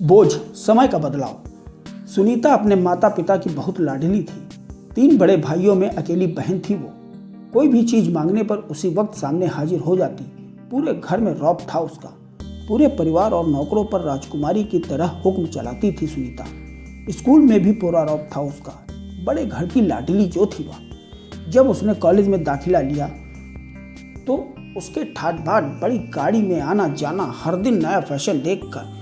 बोझ, समय का बदलाव। सुनीता अपने माता पिता की बहुत लाडली थी। 3 बड़े भाइयों में अकेली बहन थी वो। कोई भी चीज मांगने पर उसी वक्त सामने हाजिर हो जाती। पूरे घर में रौब था उसका। पूरे परिवार और नौकरों पर राजकुमारी की तरह हुक्म चलाती थी सुनीता। स्कूल में भी पूरा रौब था उसका। बड़े घर की लाडली जो थी वह। जब उसने कॉलेज में दाखिला लिया तो उसके ठाट बाट बड़ी गाड़ी में आना जाना, हर दिन नया फैशन देखकर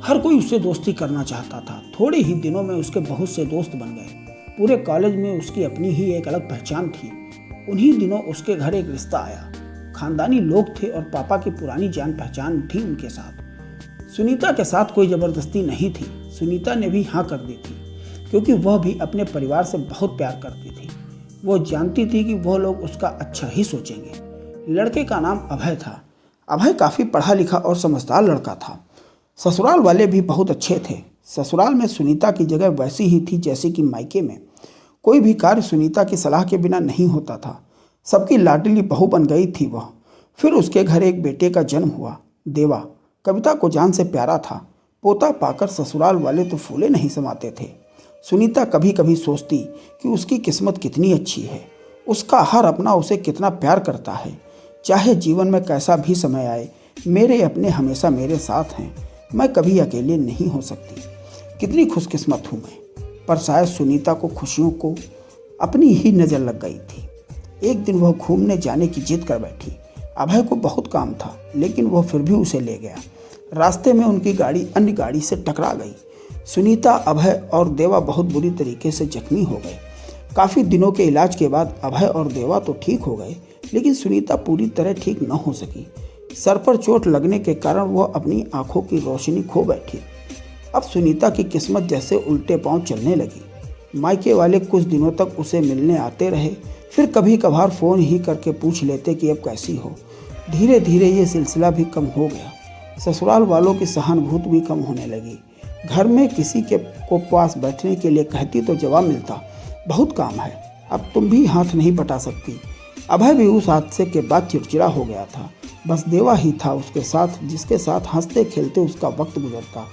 हर कोई उससे दोस्ती करना चाहता था। थोड़े ही दिनों में उसके बहुत से दोस्त बन गए। पूरे कॉलेज में उसकी अपनी ही एक अलग पहचान थी। उन्हीं दिनों उसके घर एक रिश्ता आया। खानदानी लोग थे और पापा की पुरानी जान पहचान थी उनके साथ। सुनीता के साथ कोई जबरदस्ती नहीं थी। सुनीता ने भी हाँ कर दी थी, क्योंकि वह भी अपने परिवार से बहुत प्यार करती थी। वो जानती थी कि वह लोग उसका अच्छा ही सोचेंगे। लड़के का नाम अभय था। अभय काफ़ी पढ़ा लिखा और समझदार लड़का था। ससुराल वाले भी बहुत अच्छे थे। ससुराल में सुनीता की जगह वैसी ही थी जैसी कि मायके में। कोई भी कार्य सुनीता की सलाह के बिना नहीं होता था। सबकी लाडली बहू बन गई थी वह। फिर उसके घर एक बेटे का जन्म हुआ, देवा। कविता को जान से प्यारा था। पोता पाकर ससुराल वाले तो फूले नहीं समाते थे। सुनीता कभी कभी सोचती कि उसकी किस्मत कितनी अच्छी है। उसका हर अपना उसे कितना प्यार करता है। चाहे जीवन में कैसा भी समय आए, मेरे अपने हमेशा मेरे साथ हैं। मैं कभी अकेले नहीं हो सकती। कितनी खुशकिस्मत हूँ मैं। पर शायद सुनीता को खुशियों को अपनी ही नज़र लग गई थी। एक दिन वह घूमने जाने की जिद कर बैठी। अभय को बहुत काम था, लेकिन वह फिर भी उसे ले गया। रास्ते में उनकी गाड़ी अन्य गाड़ी से टकरा गई। सुनीता, अभय और देवा बहुत बुरी तरीके से जख्मी हो गए। काफ़ी दिनों के इलाज के बाद अभय और देवा तो ठीक हो गए, लेकिन सुनीता पूरी तरह ठीक न हो सकी। सर पर चोट लगने के कारण वह अपनी आंखों की रोशनी खो बैठी। अब सुनीता की किस्मत जैसे उल्टे पांव चलने लगी। मायके वाले कुछ दिनों तक उसे मिलने आते रहे, फिर कभी कभार फ़ोन ही करके पूछ लेते कि अब कैसी हो। धीरे धीरे ये सिलसिला भी कम हो गया। ससुराल वालों की सहानुभूति भी कम होने लगी। घर में किसी के को पास बैठने के लिए कहती तो जवाब मिलता, बहुत काम है, अब तुम भी हाथ नहीं बटा सकती। अभय भी उस हादसे के बाद चिड़चिड़ा हो गया था। बस देवा ही था उसके साथ, जिसके साथ हंसते खेलते उसका वक्त गुजरता।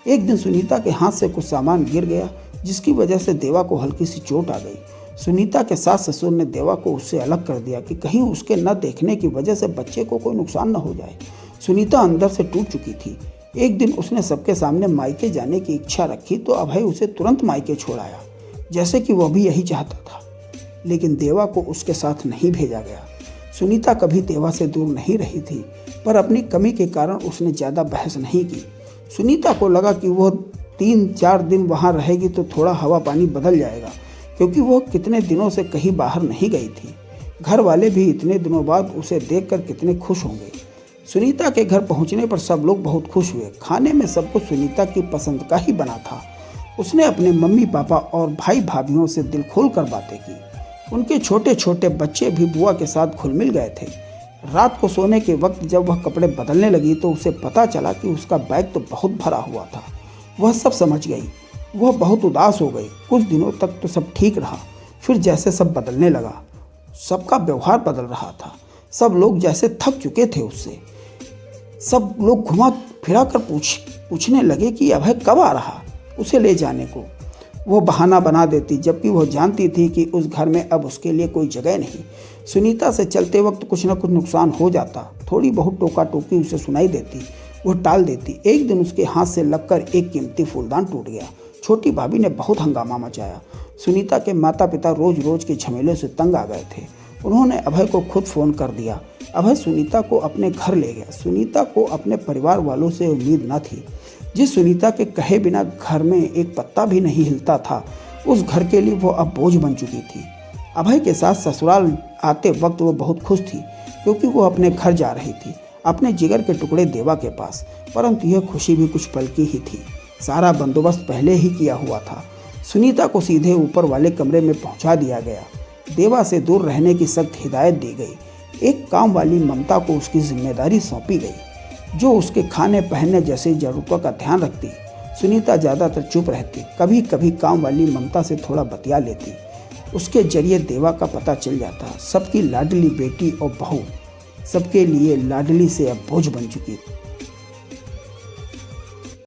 एक दिन सुनीता के हाथ से कुछ सामान गिर गया, जिसकी वजह से देवा को हल्की सी चोट आ गई। सुनीता के सास ससुर ने देवा को उससे अलग कर दिया कि कहीं उसके न देखने की वजह से बच्चे को कोई नुकसान न हो जाए। सुनीता अंदर से टूट चुकी थी। एक दिन उसने सबके सामने मायके जाने की इच्छा रखी तो अभय उसे तुरंत मायके छोड़ आया, जैसे कि वह भी यही चाहता था। लेकिन देवा को उसके साथ नहीं भेजा गया। सुनीता कभी देवा से दूर नहीं रही थी, पर अपनी कमी के कारण उसने ज़्यादा बहस नहीं की। सुनीता को लगा कि वह 3-4 दिन वहाँ रहेगी तो थोड़ा हवा पानी बदल जाएगा, क्योंकि वह कितने दिनों से कहीं बाहर नहीं गई थी। घर वाले भी इतने दिनों बाद उसे देखकर कितने खुश होंगे। सुनीता के घर पहुँचने पर सब लोग बहुत खुश हुए। खाने में सब कुछ सुनीता की पसंद का ही बना था। उसने अपने मम्मी पापा और भाई भाभीियों से दिल खोल कर बातें की। उनके छोटे छोटे बच्चे भी बुआ के साथ घुल मिल गए थे। रात को सोने के वक्त जब वह कपड़े बदलने लगी तो उसे पता चला कि उसका बैग तो बहुत भरा हुआ था। वह सब समझ गई। वह बहुत उदास हो गई। कुछ दिनों तक तो सब ठीक रहा, फिर जैसे सब बदलने लगा। सबका व्यवहार बदल रहा था। सब लोग जैसे थक चुके थे उससे। सब लोग घुमा फिरा कर पूछने लगे कि अभय कब आ रहा उसे ले जाने को। वो बहाना बना देती, जबकि वह जानती थी कि उस घर में अब उसके लिए कोई जगह नहीं। सुनीता से चलते वक्त कुछ न कुछ नुकसान हो जाता। थोड़ी बहुत टोका टोकी उसे सुनाई देती, वह टाल देती। एक दिन उसके हाथ से लगकर एक कीमती फूलदान टूट गया। छोटी भाभी ने बहुत हंगामा मचाया। सुनीता के माता पिता रोज रोज के झमेले से तंग आ गए थे। उन्होंने अभय को खुद फ़ोन कर दिया। अभय सुनीता को अपने घर ले गया। सुनीता को अपने परिवार वालों से उम्मीद न थी। जिस सुनीता के कहे बिना घर में एक पत्ता भी नहीं हिलता था, उस घर के लिए वो अब बोझ बन चुकी थी। अभय के साथ ससुराल आते वक्त वो बहुत खुश थी, क्योंकि वो अपने घर जा रही थी, अपने जिगर के टुकड़े देवा के पास। परंतु यह खुशी भी कुछ पल की ही थी। सारा बंदोबस्त पहले ही किया हुआ था। सुनीता को सीधे ऊपर वाले कमरे में पहुंचा दिया गया। देवा से दूर रहने की सख्त हिदायत दी गई। एक काम वाली ममता को उसकी जिम्मेदारी सौंपी गई, जो उसके खाने पहनने जैसी ज़रूरतों का ध्यान रखती। सुनीता ज़्यादातर चुप रहती, कभी कभी काम वाली ममता से थोड़ा बतिया लेती। उसके जरिए देवा का पता चल जाता। सबकी लाडली बेटी और बहू सबके लिए लाडली से अब बोझ बन चुकी।